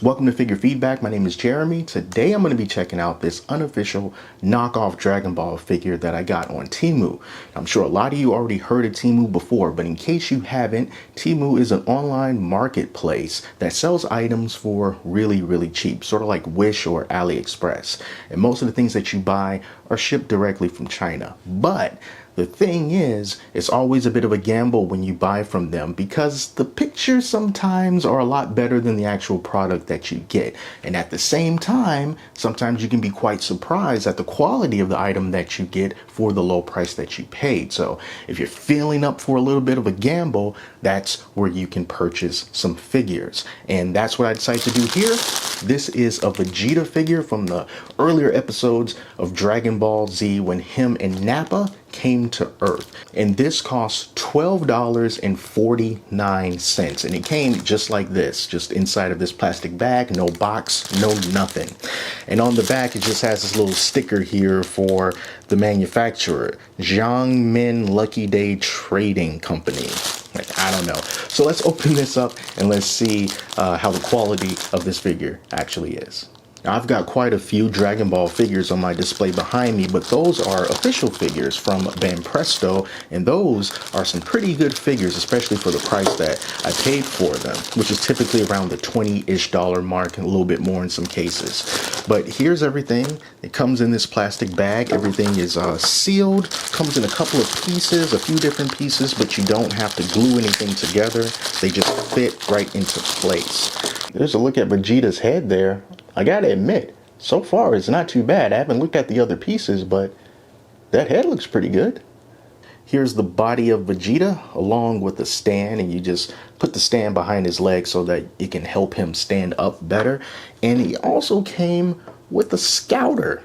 Welcome to Figure Feedback. My name is Jeremy. Today I'm going to be checking out this unofficial knockoff Dragon Ball figure that I got on Temu. I'm sure a lot of you already heard of Temu before, but in case you haven't, Temu is an online marketplace that sells items for really cheap, sort of like Wish or AliExpress. And most of the things that you buy are shipped directly from China. But the thing is, it's always a bit of a gamble when you buy from them because the pictures sometimes are a lot better than the actual product that you get. And at the same time, sometimes you can be quite surprised at the quality of the item that you get for the low price that you paid. So if you're feeling up for a little bit of a gamble, that's where you can purchase some figures. And that's what I decided to do here. This is a Vegeta figure from the earlier episodes of Dragon Ball Z when him and Nappa came to Earth. And this costs $12.49. And it came just like this, just inside of this plastic bag, no box, no nothing. And on the back, it just has this little sticker here for the manufacturer, Jiangmin Lucky Day Trading Company. I don't know. So let's open this up and let's see how the quality of this figure actually is. Now, I've got quite a few Dragon Ball figures on my display behind me, but those are official figures from Banpresto, and those are some pretty good figures, especially for the price that I paid for them, which is typically around the $20-ish mark and a little bit more in some cases. But here's everything. It comes in this plastic bag. Everything is sealed, comes in a couple of pieces, a few different pieces, but you don't have to glue anything together. They just fit right into place. There's a look at Vegeta's head there. I gotta admit, so far it's not too bad. I haven't looked at the other pieces, but that head looks pretty good. Here's the body of Vegeta along with the stand, and you just put the stand behind his leg so that it can help him stand up better. And he also came with a scouter.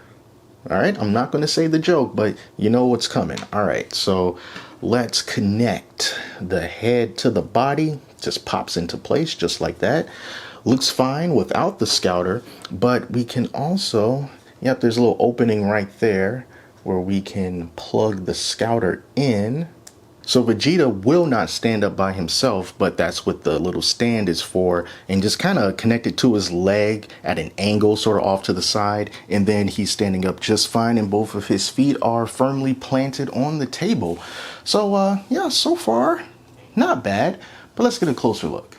All right, I'm not going to say the joke, but you know what's coming. All right, so let's connect the head to the body. Just pops into place just like that. Looks fine without the scouter, but we can also, yep, there's a little opening right there where we can plug the scouter in. So Vegeta will not stand up by himself, but that's what the little stand is for, and just kind of connected to his leg at an angle, sort of off to the side, and then he's standing up just fine, and both of his feet are firmly planted on the table. So yeah, so far, not bad, but let's get a closer look.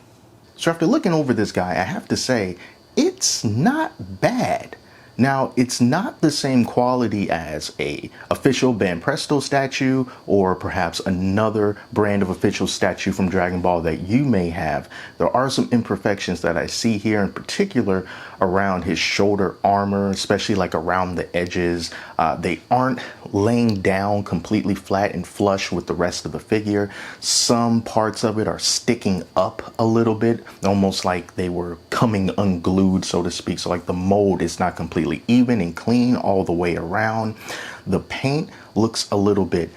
So after looking over this guy, I have to say, it's not bad. Now, it's not the same quality as a official Banpresto statue or perhaps another brand of official statue from Dragon Ball that you may have. There are some imperfections that I see here, in particular around his shoulder armor, especially like around the edges. They aren't laying down completely flat and flush with the rest of the figure. Some parts of it are sticking up a little bit, almost like they were coming unglued, so to speak. So like the mold is not completely even and clean all the way around. The paint looks a little bit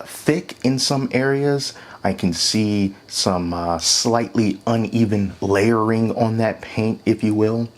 thick in some areas. I can see some slightly uneven layering on that paint, if you will.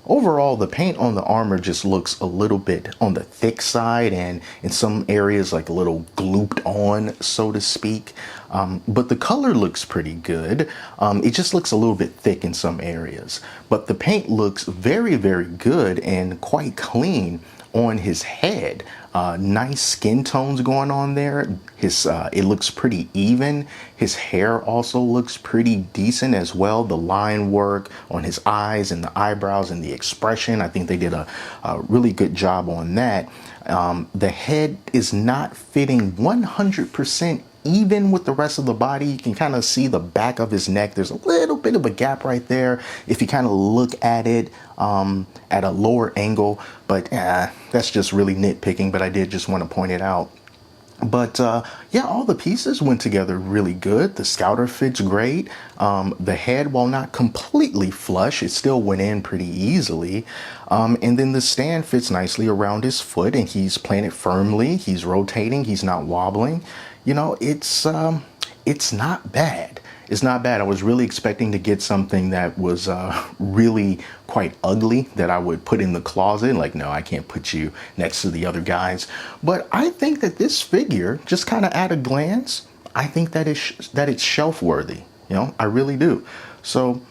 Overall, the paint on the armor just looks a little bit on the thick side, and in some areas like a little glooped on, so to speak. But the color looks pretty good. It just looks a little bit thick in some areas. But the paint looks very good and quite clean on his head. Nice skin tones going on there. It looks pretty even. His hair also looks pretty decent as well. The line work on his eyes and the eyebrows and the expression, I think they did a really good job on that. The head is not fitting 100% even with the rest of the body. You can kind of see the back of his neck. There's a little bit of a gap right there if you kind of look at it at a lower angle, but that's just really nitpicking, but I did just want to point it out. But yeah, all the pieces went together really good. The scouter fits great. The head, while not completely flush, it still went in pretty easily. And then the stand fits nicely around his foot, and he's planted firmly. He's rotating. He's not wobbling. You know, it's not bad. It's not bad. I was really expecting to get something that was really quite ugly that I would put in the closet. Like, no, I can't put you next to the other guys. But I think that this figure, just kind of at a glance, I think that it's shelf worthy. You know, I really do. So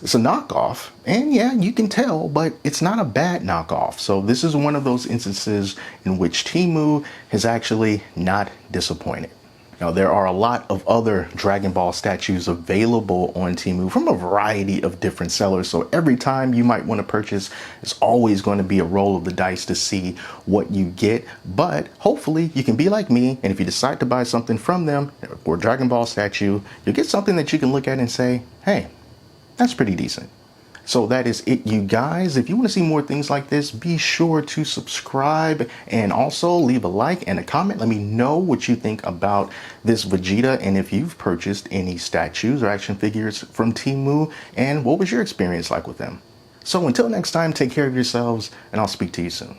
It's a knockoff, and yeah, you can tell, but it's not a bad knockoff. So this is one of those instances in which Temu has actually not disappointed. Now, there are a lot of other Dragon Ball statues available on Temu from a variety of different sellers. So every time you might want to purchase, it's always going to be a roll of the dice to see what you get. But hopefully you can be like me. And if you decide to buy something from them or Dragon Ball statue, you'll get something that you can look at and say, hey, that's pretty decent. So that is it, you guys. If you want to see more things like this, be sure to subscribe and also leave a like and a comment. Let me know what you think about this Vegeta and if you've purchased any statues or action figures from Temu and what was your experience like with them. So until next time, take care of yourselves and I'll speak to you soon.